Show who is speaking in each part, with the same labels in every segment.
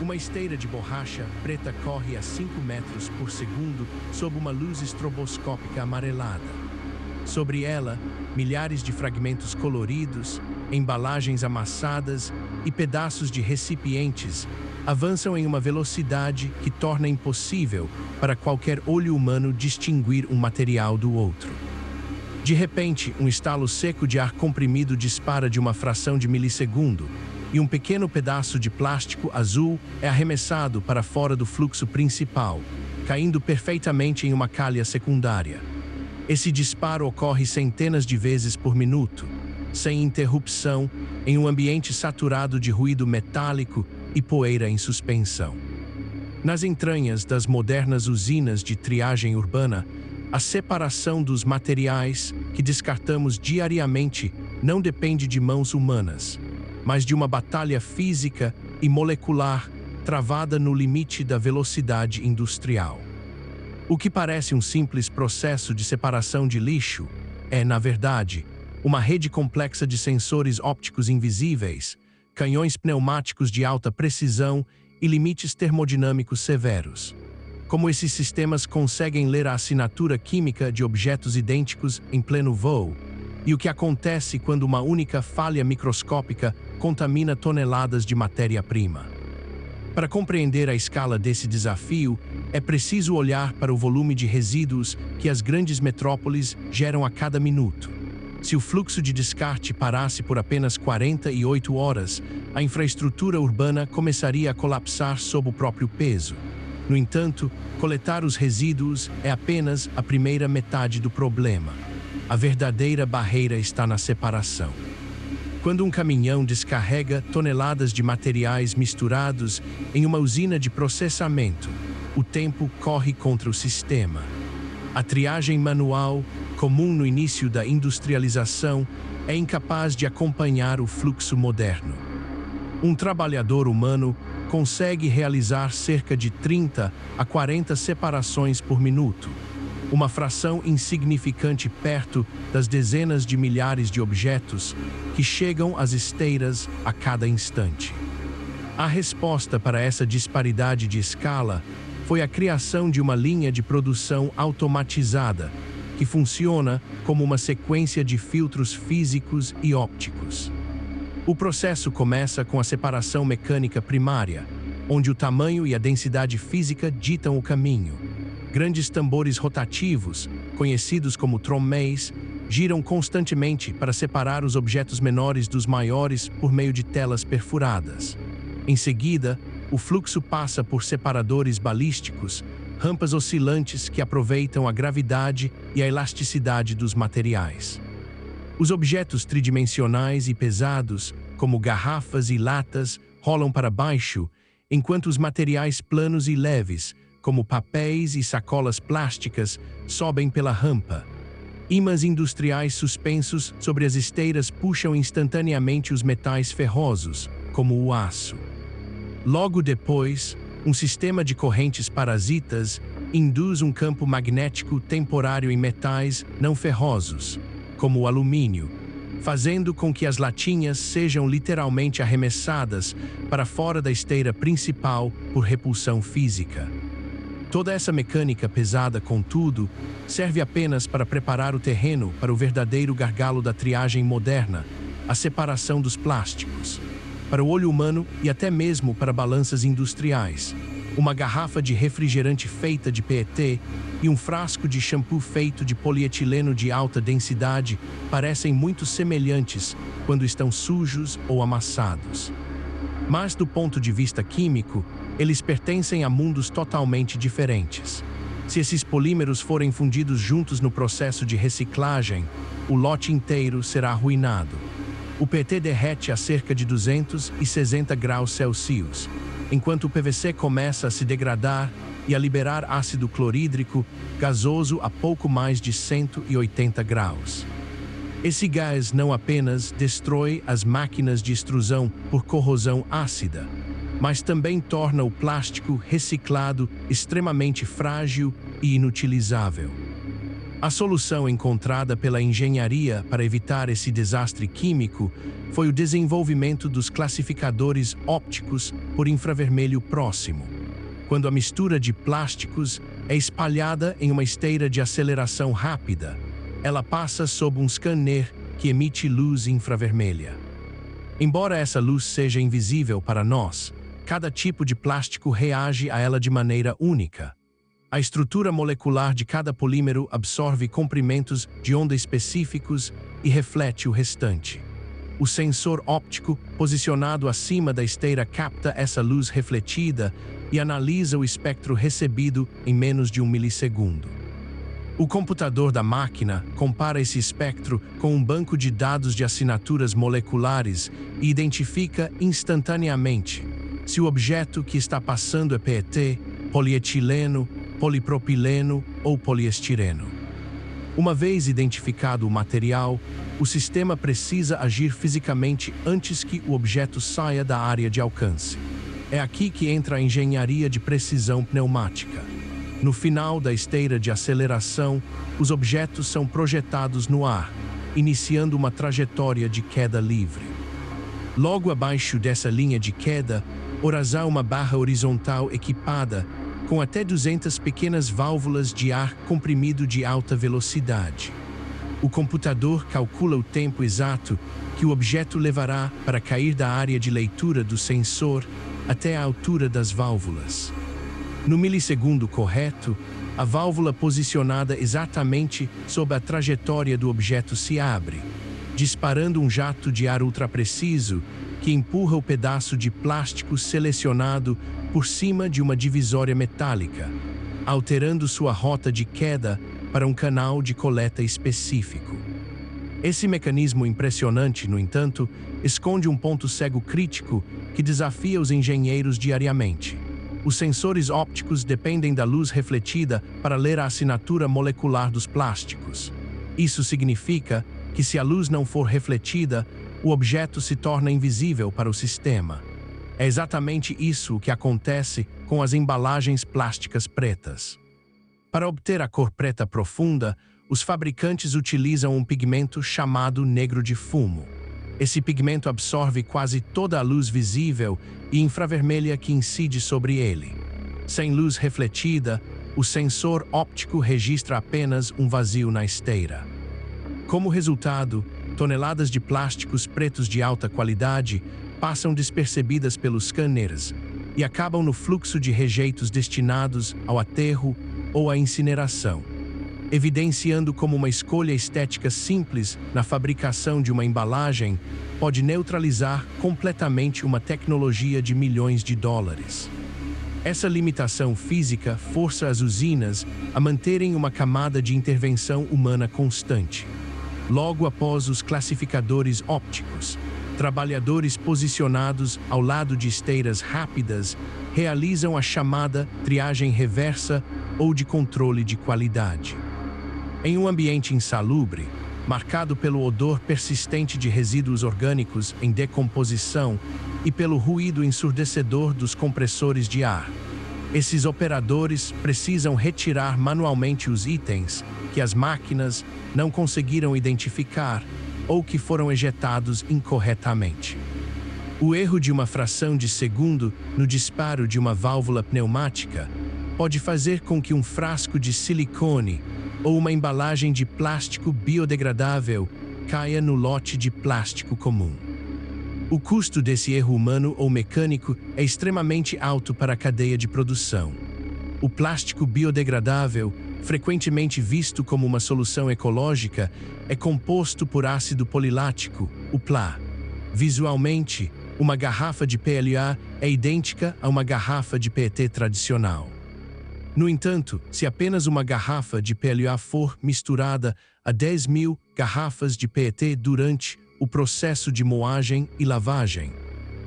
Speaker 1: Uma esteira de borracha preta corre a 5 metros por segundo sob uma luz estroboscópica amarelada. Sobre ela, milhares de fragmentos coloridos, embalagens amassadas e pedaços de recipientes avançam em uma velocidade que torna impossível para qualquer olho humano distinguir um material do outro. De repente, um estalo seco de ar comprimido dispara de uma fração de milissegundo, e um pequeno pedaço de plástico azul é arremessado para fora do fluxo principal, caindo perfeitamente em uma calha secundária. Esse disparo ocorre centenas de vezes por minuto, sem interrupção, em um ambiente saturado de ruído metálico e poeira em suspensão. Nas entranhas das modernas usinas de triagem urbana, a separação dos materiais que descartamos diariamente não depende de mãos humanas, mas de uma batalha física e molecular travada no limite da velocidade industrial. O que parece um simples processo de separação de lixo é, na verdade, uma rede complexa de sensores ópticos invisíveis, canhões pneumáticos de alta precisão e limites termodinâmicos severos. Como esses sistemas conseguem ler a assinatura química de objetos idênticos em pleno voo, e o que acontece quando uma única falha microscópica contamina toneladas de matéria-prima. Para compreender a escala desse desafio, é preciso olhar para o volume de resíduos que as grandes metrópoles geram a cada minuto. Se o fluxo de descarte parasse por apenas 48 horas, a infraestrutura urbana começaria a colapsar sob o próprio peso. No entanto, coletar os resíduos é apenas a primeira metade do problema. A verdadeira barreira está na separação. Quando um caminhão descarrega toneladas de materiais misturados em uma usina de processamento, o tempo corre contra o sistema. A triagem manual, comum no início da industrialização, é incapaz de acompanhar o fluxo moderno. Um trabalhador humano consegue realizar cerca de 30 a 40 separações por minuto, uma fração insignificante perto das dezenas de milhares de objetos que chegam às esteiras a cada instante. A resposta para essa disparidade de escala foi a criação de uma linha de produção automatizada, que funciona como uma sequência de filtros físicos e ópticos. O processo começa com a separação mecânica primária, onde o tamanho e a densidade física ditam o caminho. Grandes tambores rotativos, conhecidos como tromméis, giram constantemente para separar os objetos menores dos maiores por meio de telas perfuradas. Em seguida, o fluxo passa por separadores balísticos, rampas oscilantes que aproveitam a gravidade e a elasticidade dos materiais. Os objetos tridimensionais e pesados, como garrafas e latas, rolam para baixo, enquanto os materiais planos e leves, como papéis e sacolas plásticas, sobem pela rampa. Ímãs industriais suspensos sobre as esteiras puxam instantaneamente os metais ferrosos, como o aço. Logo depois, um sistema de correntes parasitas induz um campo magnético temporário em metais não ferrosos, como o alumínio, fazendo com que as latinhas sejam literalmente arremessadas para fora da esteira principal por repulsão física. Toda essa mecânica pesada, contudo, serve apenas para preparar o terreno para o verdadeiro gargalo da triagem moderna, a separação dos plásticos. Para o olho humano e até mesmo para balanças industriais, uma garrafa de refrigerante feita de PET e um frasco de shampoo feito de polietileno de alta densidade parecem muito semelhantes quando estão sujos ou amassados. Mas, do ponto de vista químico, eles pertencem a mundos totalmente diferentes. Se esses polímeros forem fundidos juntos no processo de reciclagem, o lote inteiro será arruinado. O PET derrete a cerca de 260 graus Celsius, enquanto o PVC começa a se degradar e a liberar ácido clorídrico gasoso a pouco mais de 180 graus. Esse gás não apenas destrói as máquinas de extrusão por corrosão ácida, mas também torna o plástico reciclado extremamente frágil e inutilizável. A solução encontrada pela engenharia para evitar esse desastre químico foi o desenvolvimento dos classificadores ópticos por infravermelho próximo. Quando a mistura de plásticos é espalhada em uma esteira de aceleração rápida, ela passa sob um scanner que emite luz infravermelha. Embora essa luz seja invisível para nós, cada tipo de plástico reage a ela de maneira única. A estrutura molecular de cada polímero absorve comprimentos de onda específicos e reflete o restante. O sensor óptico, posicionado acima da esteira, capta essa luz refletida e analisa o espectro recebido em menos de 1 milissegundo. O computador da máquina compara esse espectro com um banco de dados de assinaturas moleculares e identifica instantaneamente se o objeto que está passando é PET, polietileno, polipropileno ou poliestireno. Uma vez identificado o material, o sistema precisa agir fisicamente antes que o objeto saia da área de alcance. É aqui que entra a engenharia de precisão pneumática. No final da esteira de aceleração, os objetos são projetados no ar, iniciando uma trajetória de queda livre. Logo abaixo dessa linha de queda, haverá uma barra horizontal equipada com até 200 pequenas válvulas de ar comprimido de alta velocidade. O computador calcula o tempo exato que o objeto levará para cair da área de leitura do sensor até a altura das válvulas. No milissegundo correto, a válvula posicionada exatamente sob a trajetória do objeto se abre, disparando um jato de ar ultrapreciso que empurra o pedaço de plástico selecionado por cima de uma divisória metálica, alterando sua rota de queda para um canal de coleta específico. Esse mecanismo impressionante, no entanto, esconde um ponto cego crítico que desafia os engenheiros diariamente. Os sensores ópticos dependem da luz refletida para ler a assinatura molecular dos plásticos. Isso significa que, se a luz não for refletida, o objeto se torna invisível para o sistema. É exatamente isso que acontece com as embalagens plásticas pretas. Para obter a cor preta profunda, os fabricantes utilizam um pigmento chamado negro de fumo. Esse pigmento absorve quase toda a luz visível e infravermelha que incide sobre ele. Sem luz refletida, o sensor óptico registra apenas um vazio na esteira. Como resultado, toneladas de plásticos pretos de alta qualidade passam despercebidas pelos scanners e acabam no fluxo de rejeitos destinados ao aterro ou à incineração, evidenciando como uma escolha estética simples na fabricação de uma embalagem pode neutralizar completamente uma tecnologia de milhões de dólares. Essa limitação física força as usinas a manterem uma camada de intervenção humana constante. Logo após os classificadores ópticos, trabalhadores posicionados ao lado de esteiras rápidas realizam a chamada triagem reversa ou de controle de qualidade. Em um ambiente insalubre, marcado pelo odor persistente de resíduos orgânicos em decomposição e pelo ruído ensurdecedor dos compressores de ar, esses operadores precisam retirar manualmente os itens que as máquinas não conseguiram identificar ou que foram ejetados incorretamente. O erro de uma fração de segundo no disparo de uma válvula pneumática pode fazer com que um frasco de silicone ou uma embalagem de plástico biodegradável caia no lote de plástico comum. O custo desse erro humano ou mecânico é extremamente alto para a cadeia de produção. O plástico biodegradável, frequentemente visto como uma solução ecológica, é composto por ácido polilático, o PLA. Visualmente, uma garrafa de PLA é idêntica a uma garrafa de PET tradicional. No entanto, se apenas uma garrafa de PLA for misturada a 10.000 garrafas de PET durante o processo de moagem e lavagem,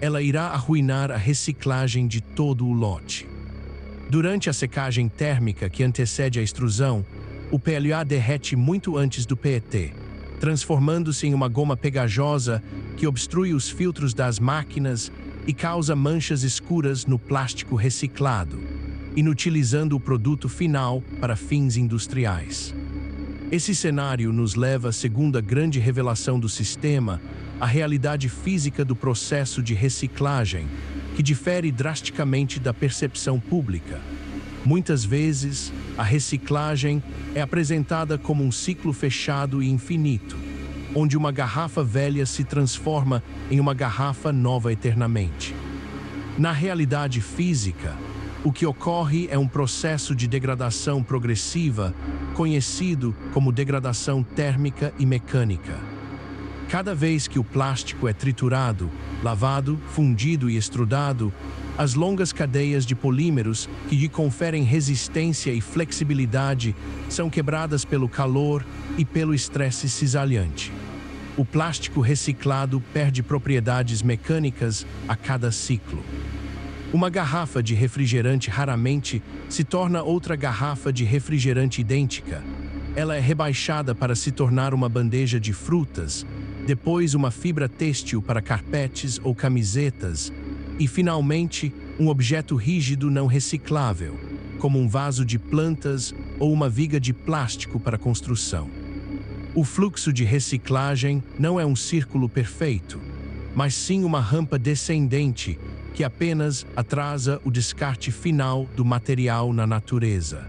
Speaker 1: ela irá arruinar a reciclagem de todo o lote. Durante a secagem térmica que antecede a extrusão, o PLA derrete muito antes do PET, transformando-se em uma goma pegajosa que obstrui os filtros das máquinas e causa manchas escuras no plástico reciclado, inutilizando o produto final para fins industriais. Esse cenário nos leva à segunda grande revelação do sistema, a realidade física do processo de reciclagem, que difere drasticamente da percepção pública. Muitas vezes, a reciclagem é apresentada como um ciclo fechado e infinito, onde uma garrafa velha se transforma em uma garrafa nova eternamente. Na realidade física, o que ocorre é um processo de degradação progressiva, conhecido como degradação térmica e mecânica. Cada vez que o plástico é triturado, lavado, fundido e extrudado, as longas cadeias de polímeros que lhe conferem resistência e flexibilidade são quebradas pelo calor e pelo estresse cisalhante. O plástico reciclado perde propriedades mecânicas a cada ciclo. Uma garrafa de refrigerante raramente se torna outra garrafa de refrigerante idêntica. Ela é rebaixada para se tornar uma bandeja de frutas, depois uma fibra têxtil para carpetes ou camisetas, e finalmente um objeto rígido não reciclável, como um vaso de plantas ou uma viga de plástico para construção. O fluxo de reciclagem não é um círculo perfeito, mas sim uma rampa descendente que apenas atrasa o descarte final do material na natureza.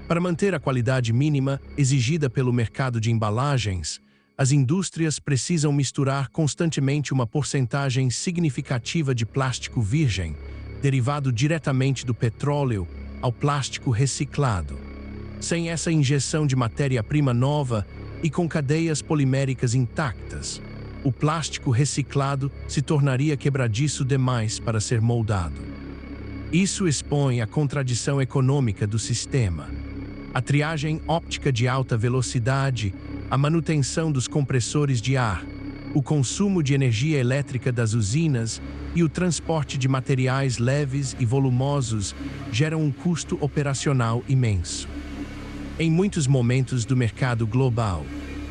Speaker 1: Para manter a qualidade mínima exigida pelo mercado de embalagens, as indústrias precisam misturar constantemente uma porcentagem significativa de plástico virgem, derivado diretamente do petróleo, ao plástico reciclado. Sem essa injeção de matéria-prima nova e com cadeias poliméricas intactas, o plástico reciclado se tornaria quebradiço demais para ser moldado. Isso expõe a contradição econômica do sistema. A triagem óptica de alta velocidade, a manutenção dos compressores de ar, o consumo de energia elétrica das usinas e o transporte de materiais leves e volumosos geram um custo operacional imenso. Em muitos momentos do mercado global,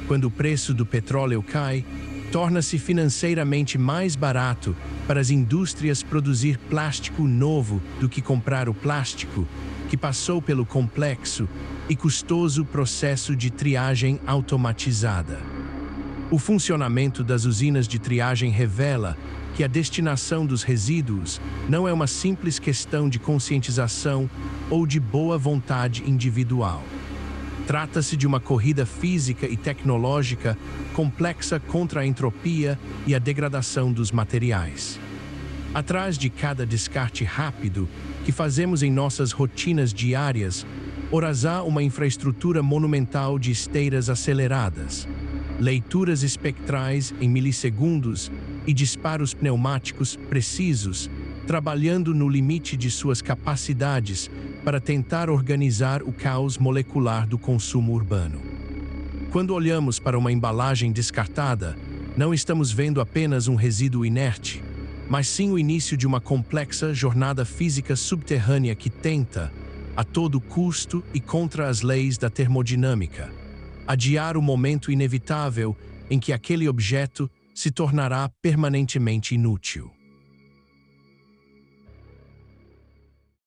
Speaker 1: quando o preço do petróleo cai, torna-se financeiramente mais barato para as indústrias produzir plástico novo do que comprar o plástico que passou pelo complexo e custoso processo de triagem automatizada. O funcionamento das usinas de triagem revela que a destinação dos resíduos não é uma simples questão de conscientização ou de boa vontade individual. Trata-se de uma corrida física e tecnológica complexa contra a entropia e a degradação dos materiais. Atrás de cada descarte rápido que fazemos em nossas rotinas diárias, há uma infraestrutura monumental de esteiras aceleradas, leituras espectrais em milissegundos e disparos pneumáticos precisos, trabalhando no limite de suas capacidades para tentar organizar o caos molecular do consumo urbano. Quando olhamos para uma embalagem descartada, não estamos vendo apenas um resíduo inerte, mas sim o início de uma complexa jornada física subterrânea que tenta, a todo custo e contra as leis da termodinâmica, adiar o momento inevitável em que aquele objeto se tornará permanentemente inútil.